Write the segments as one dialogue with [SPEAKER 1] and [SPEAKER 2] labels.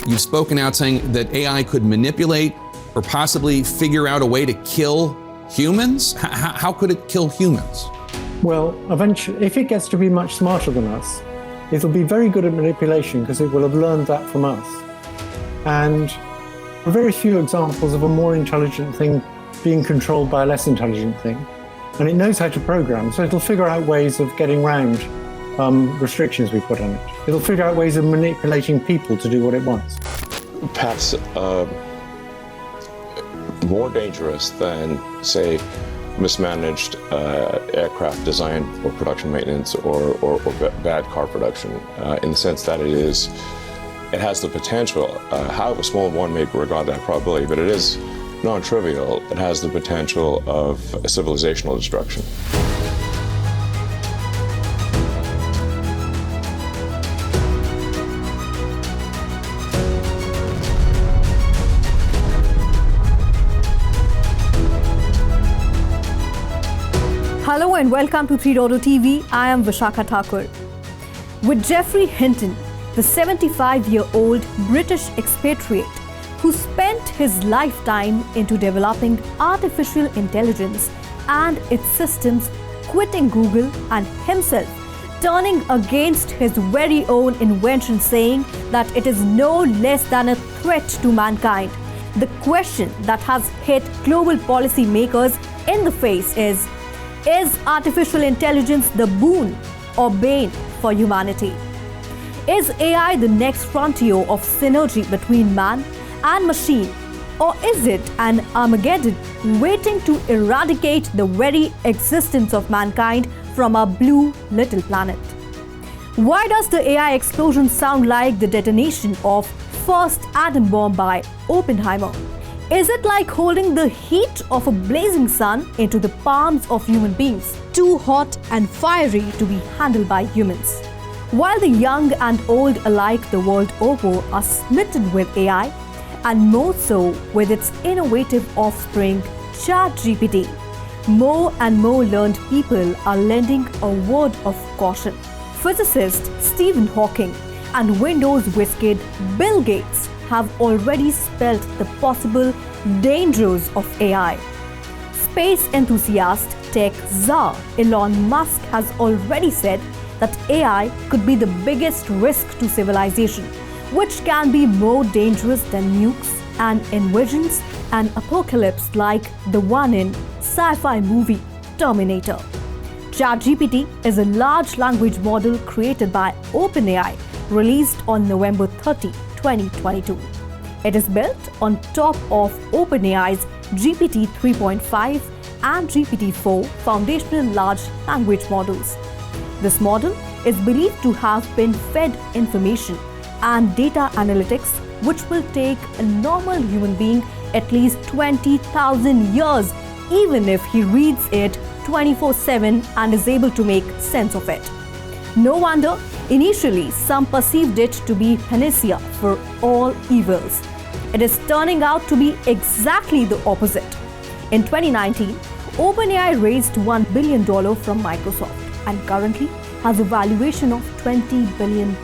[SPEAKER 1] you've spoken out saying that AI could manipulate or possibly figure out a way to kill humans. How could it kill humans?
[SPEAKER 2] Well, eventually, if it gets to be much smarter than us, it'll be very good at manipulation because it will have learned that from us. And there are very few examples of a more intelligent thing being controlled by a less intelligent thing. And it knows how to program, so it'll figure out ways of getting around restrictions we put on it. It'll figure out ways of manipulating people to do what it wants.
[SPEAKER 3] Perhaps more dangerous than, say, mismanaged aircraft design or production maintenance or bad car production, in the sense that it has the potential, however small one may regard that probability, but it is non-trivial. It has the potential of a civilizational destruction.
[SPEAKER 4] Hello and welcome to 3.0 TV. I am Vishakha Thakur. With Geoffrey Hinton, the 75-year-old British expatriate who spent his lifetime into developing artificial intelligence and its systems, quitting Google and himself turning against his very own invention, saying that it is no less than a threat to mankind. The question that has hit global policymakers in the face is artificial intelligence the boon or bane for humanity? Is AI the next frontier of synergy between man and machine? Or is it an Armageddon waiting to eradicate the very existence of mankind from our blue little planet? Why does the AI explosion sound like the detonation of first atom bomb by Oppenheimer? Is it like holding the heat of a blazing sun into the palms of human beings, too hot and fiery to be handled by humans? While the young and old alike the world over are smitten with AI, and more so with its innovative offspring, ChatGPT, more and more learned people are lending a word of caution. Physicist Stephen Hawking and Windows whiz-kid Bill Gates have already spelled the possible dangers of AI. Space enthusiast tech czar Elon Musk has already said that AI could be the biggest risk to civilization, which can be more dangerous than nukes, and envisions an apocalypse like the one in sci-fi movie Terminator. ChatGPT is a large language model created by OpenAI, released on November 30, 2022. It is built on top of OpenAI's GPT 3.5 and GPT-4 foundational large language models. This model is believed to have been fed information and data analytics which will take a normal human being at least 20,000 years, even if he reads it 24/7 and is able to make sense of it. No wonder, initially, some perceived it to be panacea for all evils. It is turning out to be exactly the opposite. In 2019, OpenAI raised $1 billion from Microsoft and currently has a valuation of $20 billion.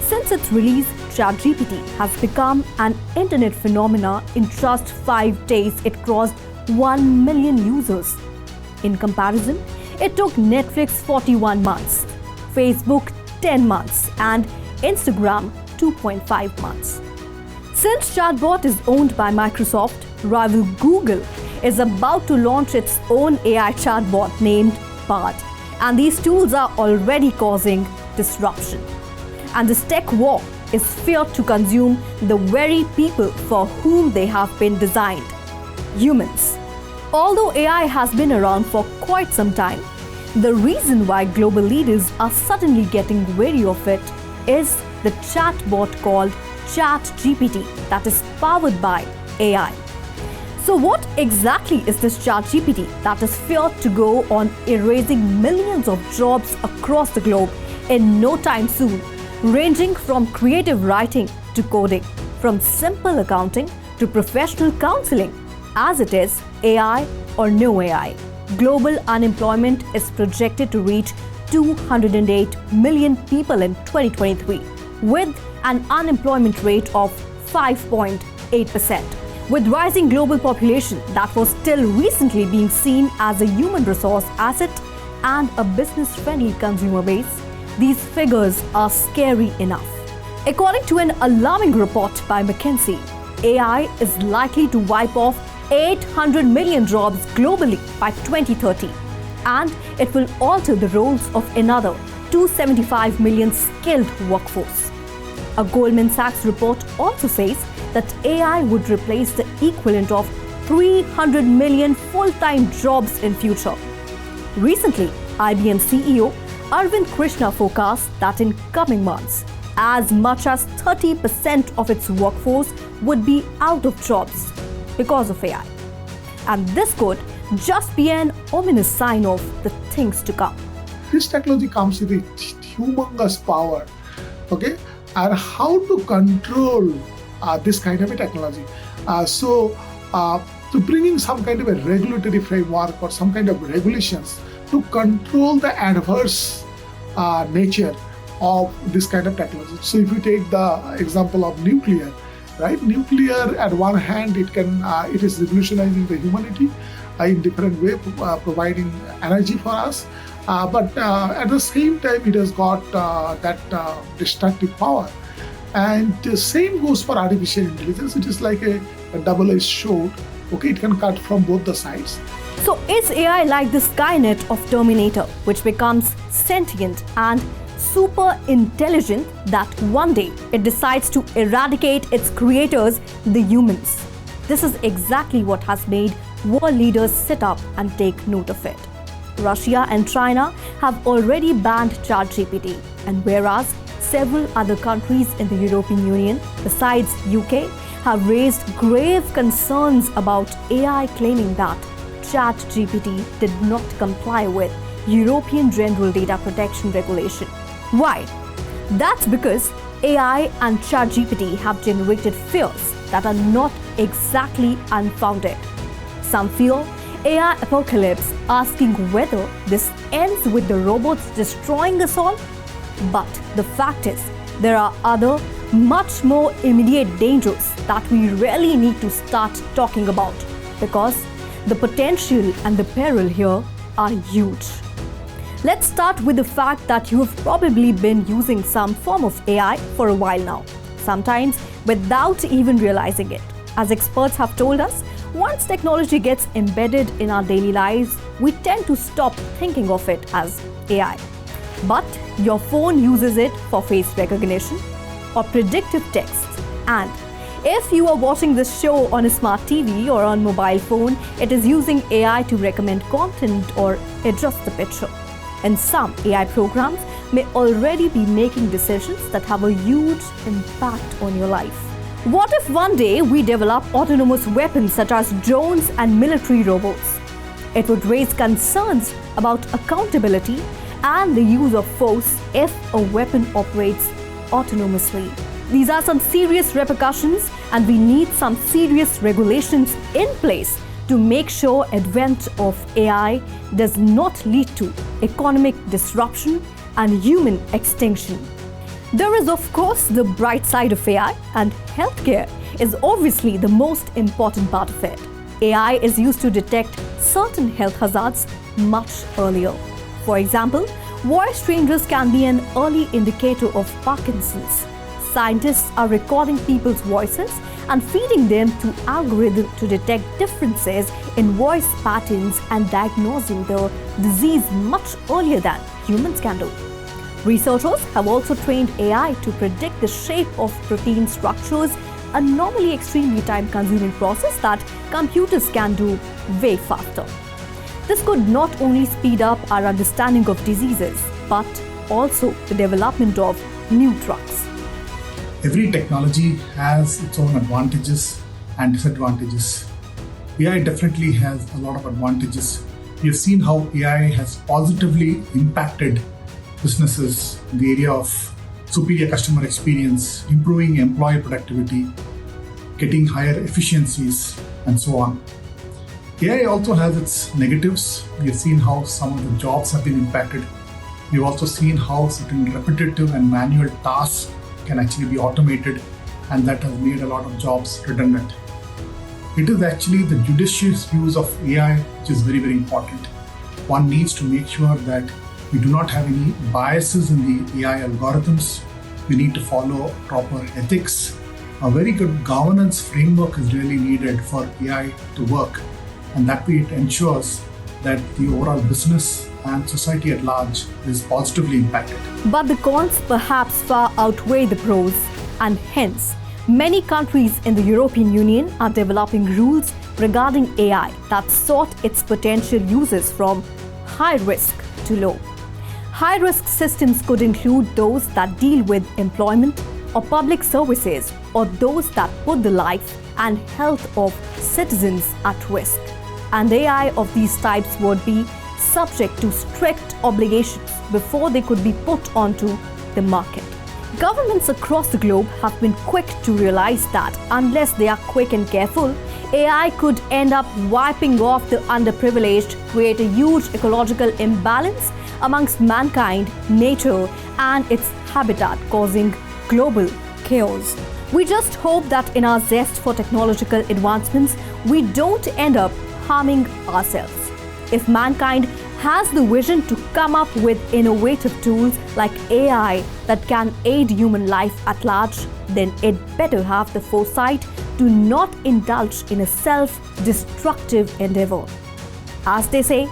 [SPEAKER 4] Since its release, ChatGPT has become an internet phenomenon. In just 5 days, it crossed 1 million users. In comparison, it took Netflix 41 months, Facebook 10 months, and Instagram 2.5 months. Since chatbot is owned by Microsoft, rival Google is about to launch its own AI chatbot named Bard, and these tools are already causing disruption. And this tech war is feared to consume the very people for whom they have been designed, humans. Although AI has been around for quite some time, the reason why global leaders are suddenly getting wary of it is the chatbot called ChatGPT that is powered by AI. So what exactly is this ChatGPT that is feared to go on erasing millions of jobs across the globe in no time soon, ranging from creative writing to coding, from simple accounting to professional counseling? As it is, AI or no AI, global unemployment is projected to reach 208 million people in 2023, with an unemployment rate of 5.8%. With rising global population that was till recently being seen as a human resource asset and a business-friendly consumer base, these figures are scary enough. According to an alarming report by McKinsey, AI is likely to wipe off 800 million jobs globally by 2030, and it will alter the roles of another 275 million skilled workforce. A Goldman Sachs report also says that AI would replace the equivalent of 300 million full-time jobs in future. Recently, IBM CEO Arvind Krishna forecast that in coming months, as much as 30% of its workforce would be out of jobs because of AI. And this could just be an ominous sign of the things to come.
[SPEAKER 5] This technology comes with a humongous power, okay? And how to control this kind of a technology. So bringing some kind of a regulatory framework or some kind of regulations to control the adverse nature of this kind of technology. So if you take the example of nuclear, right? Nuclear, at one hand, it is revolutionizing the humanity in different way, providing energy for us. But at the same time, it has got that destructive power. And the same goes for artificial intelligence. It is like a double-edged sword. Okay, it can cut from both the sides.
[SPEAKER 4] So is AI like the Skynet of Terminator, which becomes sentient and super intelligent that one day it decides to eradicate its creators, the humans? This is exactly what has made world leaders sit up and take note of it. Russia and China have already banned ChatGPT, and whereas several other countries in the European Union, besides UK, have raised grave concerns about AI claiming that ChatGPT did not comply with European General Data Protection Regulation. Why? That's because AI and ChatGPT have generated fears that are not exactly unfounded. Some fear AI apocalypse, asking whether this ends with the robots destroying us all. But the fact is, there are other, much more immediate dangers that we really need to start talking about, because the potential and the peril here are huge. Let's start with the fact that you have probably been using some form of AI for a while now, sometimes without even realizing it. As experts have told us, once technology gets embedded in our daily lives, we tend to stop thinking of it as AI. But your phone uses it for face recognition or predictive text. And if you are watching this show on a smart TV or on mobile phone, it is using AI to recommend content or adjust the picture. And some AI programs may already be making decisions that have a huge impact on your life. What if one day we develop autonomous weapons such as drones and military robots? It would raise concerns about accountability and the use of force if a weapon operates autonomously. These are some serious repercussions, and we need some serious regulations in place to make sure advent of AI does not lead to economic disruption and human extinction. There is, of course, the bright side of AI, and healthcare is obviously the most important part of it. AI is used to detect certain health hazards much earlier. For example, voice changes can be an early indicator of Parkinson's. Scientists are recording people's voices and feeding them to algorithms to detect differences in voice patterns and diagnosing the disease much earlier than humans can do. Researchers have also trained AI to predict the shape of protein structures, a normally extremely time-consuming process that computers can do way faster. This could not only speed up our understanding of diseases, but also the development of new drugs.
[SPEAKER 6] Every technology has its own advantages and disadvantages. AI definitely has a lot of advantages. We have seen how AI has positively impacted businesses in the area of superior customer experience, improving employee productivity, getting higher efficiencies, and so on. AI also has its negatives. We have seen how some of the jobs have been impacted. We've also seen how certain repetitive and manual tasks can actually be automated, and that has made a lot of jobs redundant. It is actually the judicious use of AI which is very, very important. One needs to make sure that we do not have any biases in the AI algorithms. We need to follow proper ethics. A very good governance framework is really needed for AI to work, and that way it ensures that the overall business and society at large is positively impacted.
[SPEAKER 4] But the cons perhaps far outweigh the pros, and hence, many countries in the European Union are developing rules regarding AI that sort its potential uses from high risk to low. High-risk systems could include those that deal with employment or public services, or those that put the life and health of citizens at risk. And AI of these types would be subject to strict obligations before they could be put onto the market. Governments across the globe have been quick to realize that unless they are quick and careful, AI could end up wiping off the underprivileged, create a huge ecological imbalance amongst mankind, nature, and its habitat, causing global chaos. We just hope that in our zest for technological advancements, we don't end up harming ourselves. If mankind has the vision to come up with innovative tools like AI that can aid human life at large, then it better have the foresight to not indulge in a self-destructive endeavor. As they say,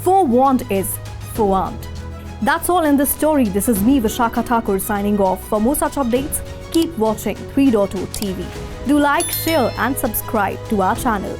[SPEAKER 4] forewarned is forearmed. That's all in this story. This is me, Vishakha Thakur, signing off. For more such updates, keep watching 3.0 TV. Do like, share and subscribe to our channel.